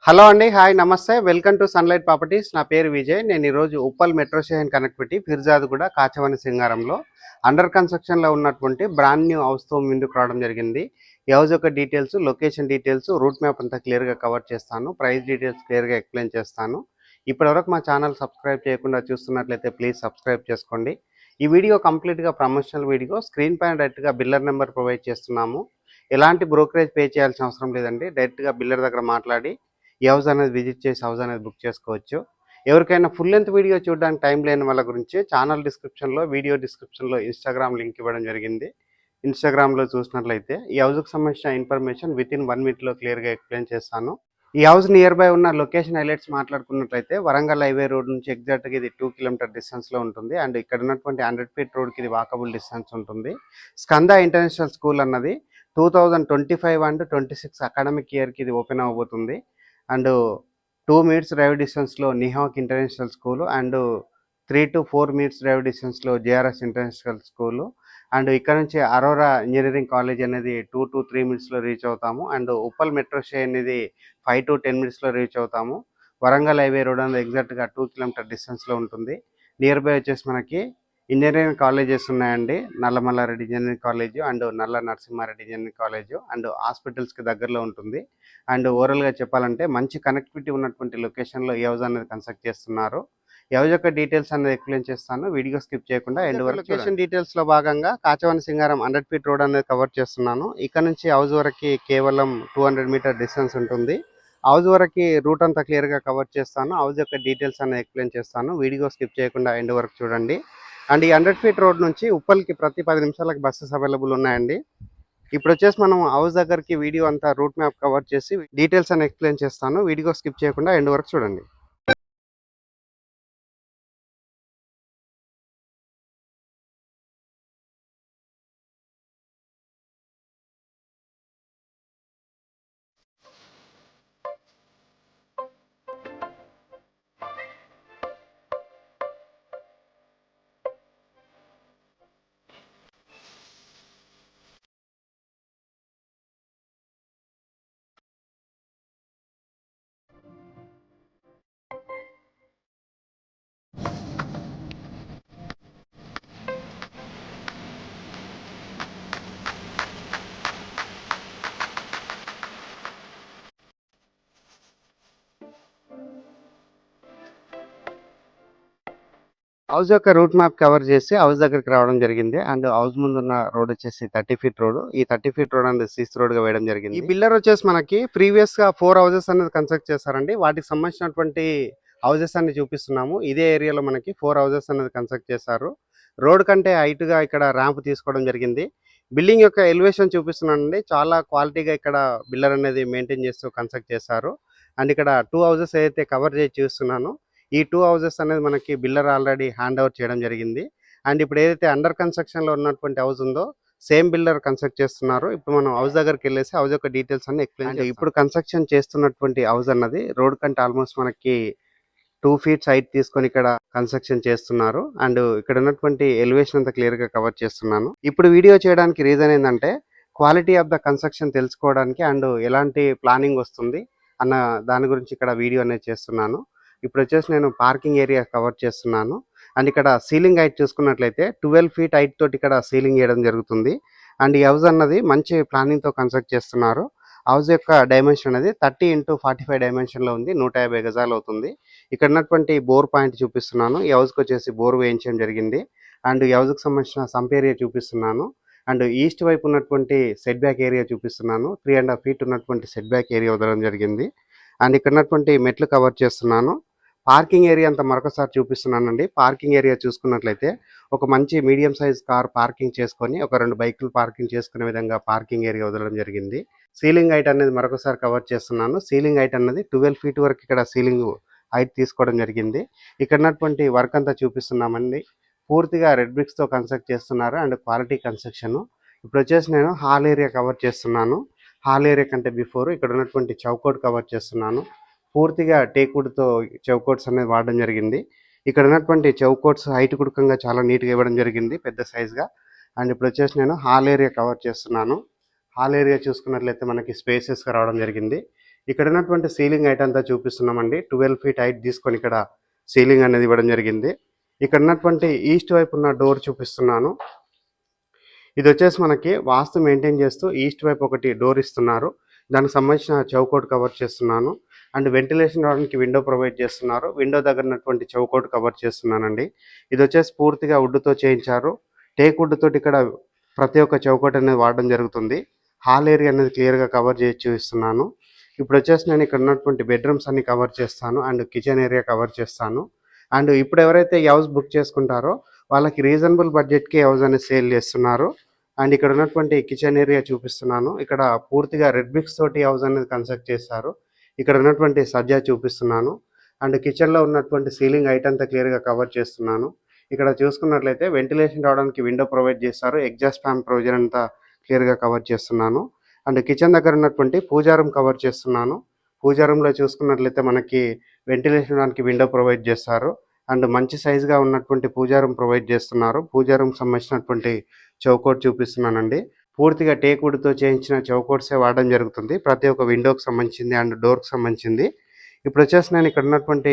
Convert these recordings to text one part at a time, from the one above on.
Hello అండి. Hi నమస్తే. Welcome to Sunlight Properties. నా పేరు విజయ్. నేను ఈరోజు Uppal metro station connectivity Peerzadiguda Kachavani సింగారంలో అండర్ కన్‌స్ట్రక్షన్‌లో ఉన్నటువంటి బ్రాండ్ న్యూ హౌస్‌తో ముందుకు రావడం జరిగింది. ఈ హౌస్ యొక్క details, location details, route map అంతా క్లియర్‌గా కవర్ చేస్తాను. ప్రైస్ డీటెయిల్స్ క్లియర్‌గా ఎక్స్‌ప్లెయిన్ చేస్తాను. ఇప్పటివరకు మా ఛానల్ సబ్స్క్రైబ్ చేయకుండా చూస్తున్నట్లయితే ప్లీజ్ సబ్స్క్రైబ్ చేసుకోండి. ఈ వీడియో కంప్లీట్‌గా ప్రమోషనల్ వీడియో. స్క్రీన్ పైన డైరెక్ట్‌గా బిల్లర్ నెంబర్ ప్రొవైడ్ చేస్తున్నాము. ఎలాంటి బ్రోకరేజ్ పే చేయాల్సిన అవసరం లేదండి. డైరెక్ట్‌గా బిల్లర్ దగ్గర మాట్లాడి ఈ హౌస్ అనేది విజిట్ చేసి హౌస్ అనేది బుక్ చేసుకోవచ్చు. ఎవరికైనా ఫుల్ లెంత్ వీడియో చూడడానికి టైం లేని వాళ్ళ గురించి ఛానల్ డిస్క్రిప్షన్లో, వీడియో డిస్క్రిప్షన్లో ఇన్స్టాగ్రామ్ లింక్ ఇవ్వడం జరిగింది. ఇన్స్టాగ్రామ్లో చూసినట్లయితే ఈ హౌస్కి సంబంధించిన ఇన్ఫర్మేషన్ వితిన్ 1 మినిట్లో క్లియర్గా ఎక్స్ప్లెయిన్ చేస్తాను. ఈ హౌస్ నియర్ బై ఉన్న లొకేషన్ హైలైట్స్ మాట్లాడుకున్నట్లయితే వరంగల్ హైవే రోడ్ నుంచి ఎగ్జాక్ట్గా ఇది 2 కిలోమీటర్ డిస్టెన్స్లో ఉంటుంది. అండ్ ఇక్కడ ఉన్నటువంటి 100 ఫీట్ రోడ్కి ఇది వాకబుల్ డిస్టెన్స్ ఉంటుంది. స్కంద ఇంటర్నేషనల్ స్కూల్ అన్నది 2025 అండ్ 26 అకాడమిక్ ఇయర్కి ఇది ఓపెన్ అవ్వబోతుంది. అండ్ 2 మినిట్స్ డ్రైవ్ డిస్టెన్స్లో నిహాక్ international school and 3 to 4 minutes drive డిస్టెన్స్లో జేఆర్ఎస్ ఇంటర్నేషనల్ స్కూల్ అండ్ ఇక్కడ నుంచి అరోరా ఇంజనీరింగ్ కాలేజ్ అనేది 2 to 3 మినిట్స్లో రీచ్ అవుతాము. అండ్ ఉప్పల్ మెట్రో స్టేషన్ అనేది 5 to 10 మినిట్స్లో రీచ్ అవుతాము. వరంగల్ హైవే రోడ్ అనేది ఎగ్జాక్ట్గా 2 కిలోమీటర్ డిస్టెన్స్లో ఉంటుంది. నియర్ బై వచ్చేసి మనకి ఇంజనీరింగ్ కాలేజెస్ ఉన్నాయండి. నల్లమల్లారెడ్డి ఇంజనీరింగ్ కాలేజ్ అండ్ నల్ల నరసింహారెడ్డి ఇంజనీరింగ్ కాలేజ్ అండ్ హాస్పిటల్స్కి దగ్గరలో ఉంటుంది. అండ్ ఓవరాల్గా చెప్పాలంటే మంచి కనెక్టివిటీ ఉన్నటువంటి లొకేషన్లో ఈ హౌస్ అనేది కన్స్ట్రక్ట్ చేస్తున్నారు. ఈ హౌస్ యొక్క డీటెయిల్స్ అనేది ఎక్స్ప్లెయిన్ చేస్తాను. వీడియో స్కిప్ చేయకుండా ఎండ్ వరకు లొకేషన్ డీటెయిల్స్లో భాగంగా కాచవని సింగారం 100 ఫీట్ రోడ్ అనేది కవర్ చేస్తున్నాను. ఇక్కడ నుంచి హౌస్ వరకు కేవలం 200 మీటర్ డిస్టెన్స్ ఉంటుంది. హౌస్ వరకు రూట్ అంతా క్లియర్గా కవర్ చేస్తాను. హౌస్ యొక్క డీటెయిల్స్ అనేది ఎక్స్ప్లెయిన్ చేస్తాను. వీడియో స్కిప్ చేయకుండా ఎండ్ వరకు చూడండి. అండ్ ఈ 100 ఫీట్ రోడ్ నుంచి ఉప్పల్కి ప్రతి 10 నిమిషాలకు బస్సెస్ అవైలబుల్ ఉన్నాయండి. ఇప్పుడు వచ్చేసి మనం హౌస్ దగ్గరికి వీడియో అంతా రూట్ మ్యాప్ కవర్ చేసి డీటెయిల్స్ అని ఎక్స్ప్లెయిన్ చేస్తాను. వీడియో స్కిప్ చేయకుండా ఎండ్ వరకు చూడండి. హౌస్ యొక్క రూట్ మ్యాప్ కవర్ చేసి హౌస్ దగ్గరికి రావడం జరిగింది. అండ్ హౌస్ ముందున్న రోడ్ వచ్చేసి 30 ఫీట్ రోడ్. ఈ 30 ఫీట్ రోడ్ అనేది సీస్ రోడ్ గా వేయడం జరిగింది. ఈ బిల్డర్ వచ్చేసి మనకి ప్రీవియస్ గా 4 హౌసెస్ అనేది కన్స్ట్రక్ట్ చేశారండి. వాటికి సంబంధించినటువంటి హౌసెస్ అన్ని చూపిస్తున్నాము. ఇదే ఏరియాలో మనకి 4 హౌసెస్ అనేది కన్స్ట్రక్ట్ చేశారు. రోడ్ కంటే హైట్ గా ఇక్కడ ర్యాంప్ తీసుకోవడం జరిగింది. బిల్డింగ్ యొక్క ఎలివేషన్ చూపిస్తున్నానండి. చాలా క్వాలిటీగా ఇక్కడ బిల్డర్ అనేది మెయింటైన్ చేస్తూ కన్స్ట్రక్ట్ చేశారు. అండ్ ఇక్కడ 2 హౌసెస్ ఏదైతే కవర్ చేసి చూస్తున్నాను, ఈ 2 హౌసెస్ అనేది మనకి బిల్డర్ ఆల్రెడీ హ్యాండ్ ఓవర్ చేయడం జరిగింది. అండ్ ఇప్పుడు ఏదైతే అండర్ కన్స్ట్రక్షన్లో ఉన్నటువంటి హౌస్ ఉందో సేమ్ బిల్డర్ కన్స్ట్రక్ట్ చేస్తున్నారు. ఇప్పుడు మనం హౌస్ దగ్గరికి వెళ్ళేసి హౌస్ యొక్క డీటెయిల్స్ అన్ని ఎక్స్ప్లెయిన్ చేస్తాం. ఇప్పుడు కన్స్ట్రక్షన్ చేస్తున్నటువంటి హౌస్ అన్నది రోడ్ కంటే ఆల్మోస్ట్ మనకి 2 ఫీట్స్ హైట్ తీసుకొని ఇక్కడ కన్స్ట్రక్షన్ చేస్తున్నారు. అండ్ ఇక్కడ ఉన్నటువంటి ఎలివేషన్ అంతా క్లియర్గా కవర్ చేస్తున్నాను. ఇప్పుడు వీడియో చేయడానికి రీజన్ ఏంటంటే క్వాలిటీ ఆఫ్ ద కన్స్ట్రక్షన్ తెలుసుకోవడానికి అండ్ ఎలాంటి ప్లానింగ్ వస్తుంది అన్న దాని గురించి ఇక్కడ వీడియో అనేది చేస్తున్నాను. ఇప్పుడు వచ్చేసి నేను పార్కింగ్ ఏరియా కవర్ చేస్తున్నాను. అండ్ ఇక్కడ సీలింగ్ హైట్ చూసుకున్నట్లయితే 12 ఫీట్ హైట్ తోటి ఇక్కడ సీలింగ్ చేయడం జరుగుతుంది. అండ్ ఈ హౌస్ అన్నది మంచి ప్లానింగ్తో కన్స్ట్రక్ట్ చేస్తున్నారు. హౌస్ యొక్క డైమెన్షన్ అనేది 30 x 45 డైమెన్షన్లో ఉంది. 150 గజాలు అవుతుంది. ఇక్కడ ఉన్నటువంటి బోర్ పాయింట్ చూపిస్తున్నాను. ఈ హౌస్కి వచ్చేసి బోర్ వేయించడం జరిగింది. అండ్ ఈ హౌస్కి సంబంధించిన సంప్ ఏరియా చూపిస్తున్నాను. అండ్ ఈస్ట్ వైపు ఉన్నటువంటి సెట్ బ్యాక్ ఏరియా చూపిస్తున్నాను. 3.5 ఫీట్ ఉన్నటువంటి సెట్ బ్యాక్ ఏరియా వదలడం జరిగింది. అండ్ ఇక్కడ ఉన్నటువంటి మెట్లు కవర్ చేస్తున్నాను. పార్కింగ్ ఏరియా అంతా మరొకసారి చూపిస్తున్నానండి. పార్కింగ్ ఏరియా చూసుకున్నట్లయితే ఒక మంచి మీడియం సైజ్ కార్ పార్కింగ్ చేసుకొని ఒక 2 బైకులు పార్కింగ్ చేసుకునే విధంగా పార్కింగ్ ఏరియా వదలడం జరిగింది. సీలింగ్ హైట్ అనేది మరొకసారి కవర్ చేస్తున్నాను. సీలింగ్ హైట్ అనేది 12 ఫీట్ వరకు ఇక్కడ సీలింగ్ హైట్ తీసుకోవడం జరిగింది. ఇక్కడ ఉన్నటువంటి వర్క్ అంతా చూపిస్తున్నామండి. పూర్తిగా రెడ్ బ్రిక్స్తో కన్స్ట్రక్ట్ చేస్తున్నారు అండ్ క్వాలిటీ కన్స్ట్రక్షన్. ఇప్పుడు వచ్చేసి నేను హాల్ ఏరియా కవర్ చేస్తున్నాను. హాల్ ఏరియా కంటే బిఫోర్ ఇక్కడ ఉన్నటువంటి చౌకోట్ కవర్ చేస్తున్నాను. పూర్తిగా టేక్వుడ్తో చౌకోట్స్ అనేది వాడడం జరిగింది. ఇక్కడ ఉన్నటువంటి చౌకోట్స్ హైట్ కుడకంగా చాలా నీట్గా ఇవ్వడం జరిగింది, పెద్ద సైజ్గా. అండ్ ఇప్పుడు వచ్చేసి నేను హాల్ ఏరియా కవర్ చేస్తున్నాను. హాల్ ఏరియా చూసుకున్నట్లయితే మనకి స్పేసెస్గా రావడం జరిగింది. ఇక్కడ ఉన్నటువంటి సీలింగ్ హైట్ అంతా చూపిస్తున్నామండి. 12 ఫీట్ హైట్ తీసుకొని ఇక్కడ సీలింగ్ అనేది ఇవ్వడం జరిగింది. ఇక్కడ ఉన్నటువంటి ఈస్ట్ వైపు ఉన్న డోర్ చూపిస్తున్నాను. ఇది వచ్చేసి మనకి వాస్తు మెయింటైన్ చేస్తూ ఈస్ట్ వైపు ఒకటి డోర్ ఇస్తున్నారు. దానికి సంబంధించిన చౌకోట్ కవర్ చేస్తున్నాను. అండ్ వెంటిలేషన్ రావడానికి విండో ప్రొవైడ్ చేస్తున్నారు. విండో దగ్గర ఉన్నటువంటి చౌకోట్ కవర్ చేస్తున్నానండి. ఇది వచ్చేసి పూర్తిగా వుడ్తో చేయించారు. టేక్ వుడ్ తోటి ఇక్కడ ప్రతి ఒక్క చౌకోట్ అనేది వాడడం జరుగుతుంది. హాల్ ఏరియా అనేది క్లియర్గా కవర్ చేసి చూపిస్తున్నాను. ఇప్పుడు వచ్చేసి నేను ఇక్కడ ఉన్నటువంటి బెడ్రూమ్స్ అన్ని కవర్ చేస్తాను అండ్ కిచెన్ ఏరియా కవర్ చేస్తాను. అండ్ ఇప్పుడు ఎవరైతే ఈ హౌస్ బుక్ చేసుకుంటారో వాళ్ళకి రీజనబుల్ బడ్జెట్కి హౌస్ అనేది సేల్ చేస్తున్నారు. అండ్ ఇక్కడ ఉన్నటువంటి కిచెన్ ఏరియా చూపిస్తున్నాను. ఇక్కడ పూర్తిగా రెడ్ బ్రిక్స్ తోటి హౌస్ అనేది కన్స్ట్రక్ట్ చేస్తారు. ఇక్కడ ఉన్నటువంటి సజ్జా చూపిస్తున్నాను. అండ్ కిచెన్లో ఉన్నటువంటి సీలింగ్ హైట్ అంతా క్లియర్గా కవర్ చేస్తున్నాను. ఇక్కడ చూసుకున్నట్లయితే వెంటిలేషన్ రావడానికి విండో ప్రొవైడ్ చేస్తారు. ఎగ్జాస్ట్ ఫ్యాన్ ప్రొవిజన్ అంతా క్లియర్గా కవర్ చేస్తున్నాను. అండ్ కిచెన్ దగ్గర ఉన్నటువంటి పూజా రూమ్ కవర్ చేస్తున్నాను. పూజా రూమ్లో చూసుకున్నట్లయితే మనకి వెంటిలేషన్ రావడానికి విండో ప్రొవైడ్ చేస్తారు. అండ్ మంచి సైజుగా ఉన్నటువంటి పూజా రూమ్ ప్రొవైడ్ చేస్తున్నారు. పూజా రూమ్ సంబంధించినటువంటి చౌకోట్ చూపిస్తున్నానండి. పూర్తిగా టేక్ వుడ్తో చేయించిన చౌకోట్సే వాడడం జరుగుతుంది. ప్రతి ఒక్క విండోకి సంబంధించింది అండ్ డోర్కి సంబంధించింది. ఇప్పుడు వచ్చేసి నేను ఇక్కడ ఉన్నటువంటి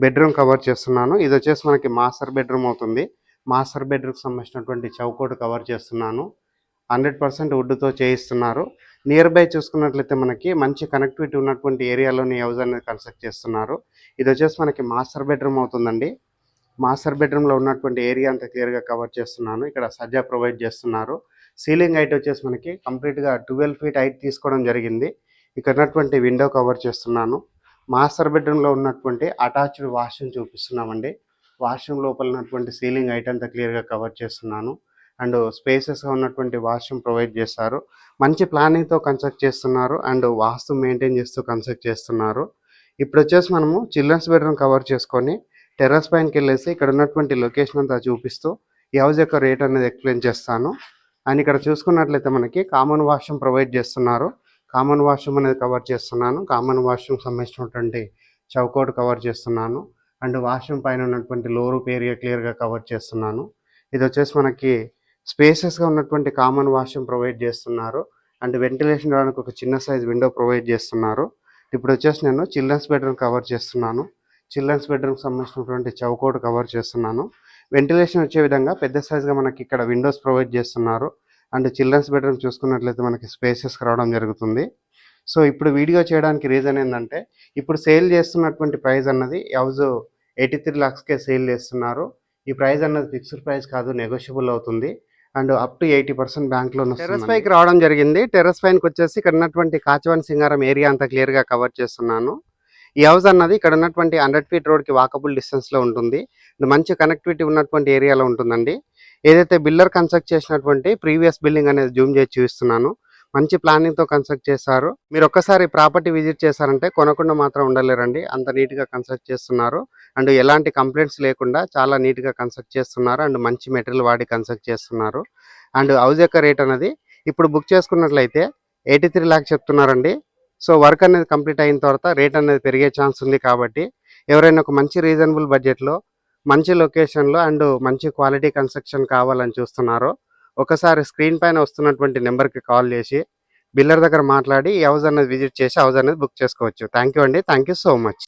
బెడ్రూమ్ కవర్ చేస్తున్నాను. ఇది వచ్చేసి మనకి మాస్టర్ బెడ్రూమ్ అవుతుంది. మాస్టర్ బెడ్రూమ్కి సంబంధించినటువంటి చౌకోట్ కవర్ చేస్తున్నాను. 100% వుడ్తో చేయిస్తున్నారు. నియర్ బై చూసుకున్నట్లయితే మనకి మంచి కనెక్టివిటీ ఉన్నటువంటి ఏరియాలోని హౌస్ అనేది కన్స్ట్రక్ట్ చేస్తున్నారు. ఇది వచ్చేసి మనకి మాస్టర్ బెడ్రూమ్ అవుతుందండి. మాస్టర్ బెడ్రూమ్లో ఉన్నటువంటి ఏరియా అంతా క్లియర్గా కవర్ చేస్తున్నాను. ఇక్కడ సజ్జా ప్రొవైడ్ చేస్తున్నారు. సీలింగ్ హైట్ వచ్చేసి మనకి కంప్లీట్గా 12 ఫీట్ హైట్ తీసుకోవడం జరిగింది. ఇక్కడ ఉన్నటువంటి విండో కవర్ చేస్తున్నాను. మాస్టర్ బెడ్రూమ్లో ఉన్నటువంటి అటాచ్డ్ వాష్రూమ్ చూపిస్తున్నామండి. వాష్రూమ్ లోపల ఉన్నటువంటి సీలింగ్ హైట్ అంతా క్లియర్గా కవర్ చేస్తున్నాను. అండ్ స్పేసెస్గా ఉన్నటువంటి వాష్రూమ్ ప్రొవైడ్ చేస్తారు. మంచి ప్లానింగ్తో కన్స్ట్రక్ట్ చేస్తున్నారు అండ్ వాస్తు మెయింటైన్ చేస్తూ కన్స్ట్రక్ట్ చేస్తున్నారు. ఇప్పుడు వచ్చేసి మనము చిల్డ్రన్స్ బెడ్రూమ్ కవర్ చేసుకొని టెర్రస్ పైనకి వెళ్ళేసి ఇక్కడ ఉన్నటువంటి లొకేషన్ అంతా చూపిస్తూ ఈ హౌస్ యొక్క రేట్ అనేది ఎక్స్ప్లెయిన్ చేస్తాను. అండ్ ఇక్కడ చూసుకున్నట్లయితే మనకి కామన్ వాష్రూమ్ ప్రొవైడ్ చేస్తున్నారు. కామన్ వాష్రూమ్ అనేది కవర్ చేస్తున్నాను. కామన్ వాష్రూమ్ సంబంధించినటువంటి చౌకోట్ కవర్ చేస్తున్నాను. అండ్ వాష్రూమ్ పైన ఉన్నటువంటి లో రూప్ ఏరియా క్లియర్గా కవర్ చేస్తున్నాను. ఇది వచ్చేసి మనకి స్పేసెస్గా ఉన్నటువంటి కామన్ వాష్రూమ్ ప్రొవైడ్ చేస్తున్నారు. అండ్ వెంటిలేషన్ రావడానికి ఒక చిన్న సైజ్ విండో ప్రొవైడ్ చేస్తున్నారు. ఇప్పుడు వచ్చేసి నేను చిల్డ్రన్స్ బెడ్రూమ్ కవర్ చేస్తున్నాను. చిల్డ్రన్స్ బెడ్రూమ్కి సంబంధించినటువంటి చౌకోట్ కవర్ చేస్తున్నాను. వెంటిలేషన్ వచ్చే విధంగా పెద్ద సైజ్గా మనకి ఇక్కడ విండోస్ ప్రొవైడ్ చేస్తున్నారు. అండ్ చిల్డ్రన్స్ బెడ్రూమ్ చూసుకున్నట్లయితే మనకి స్పేసెస్కి రావడం జరుగుతుంది. సో ఇప్పుడు వీడియో చేయడానికి రీజన్ ఏంటంటే ఇప్పుడు సేల్ చేస్తున్నటువంటి ప్రైస్ అన్నది హౌస్ 83 lakhsకే సేల్ చేస్తున్నారు. ఈ ప్రైస్ అన్నది ఫిక్స్డ్ ప్రైస్ కాదు, నెగోషియబుల్ అవుతుంది. And up to 80% bank loan వస్తుంది. టెర్రస్ పైకి రావడం జరిగింది. టెర్రస్ పైకి వచ్చేసి ఇక్కడ ఉన్నటువంటి కాచవన్ సింగారం ఏరియా అంతా క్లియర్గా కవర్ చేస్తున్నాను. ఈ హౌస్ అన్నది ఇక్కడ ఉన్నటువంటి 100 feet రోడ్కి వాకబుల్ డిస్టెన్స్లో ఉంటుంది. మంచి కనెక్టివిటీ ఉన్నటువంటి ఏరియాలో ఉంటుందండి. ఏదైతే బిల్డర్ కన్స్ట్రక్ట్ చేసినటువంటి ప్రీవియస్ బిల్డింగ్ అనేది జూమ్ చేసి చూపిస్తున్నాను. మంచి ప్లానింగ్తో కన్స్ట్రక్ట్ చేశారు. మీరు ఒక్కసారి ప్రాపర్టీ విజిట్ చేశారంటే కొనకుండా మాత్రం ఉండలేరండి. అంత నీట్గా కన్స్ట్రక్ట్ చేస్తున్నారు. అండ్ ఎలాంటి కంప్లైంట్స్ లేకుండా చాలా నీట్గా కన్స్ట్రక్ట్ చేస్తున్నారు. అండ్ మంచి మెటీరియల్ వాడి కన్స్ట్రక్ట్ చేస్తున్నారు. అండ్ హౌస్ యొక్క రేట్ అనేది ఇప్పుడు బుక్ చేసుకున్నట్లయితే 83 lakhs చెప్తున్నారండి. సో వర్క్ అనేది కంప్లీట్ అయిన తర్వాత రేట్ అనేది పెరిగే ఛాన్స్ ఉంది. కాబట్టి ఎవరైనా ఒక మంచి రీజనబుల్ బడ్జెట్లో మంచి లొకేషన్లో అండ్ మంచి క్వాలిటీ కన్స్ట్రక్షన్ కావాలని చూస్తున్నారో ఒకసారి స్క్రీన్ పైన వస్తున్నటువంటి నెంబర్కి కాల్ చేసి బిల్డర్ దగ్గర మాట్లాడి ఈ హౌస్ అనేది విజిట్ చేసి హౌస్ అనేది బుక్ చేసుకోవచ్చు. థ్యాంక్ యూ అండి. Thank you so much.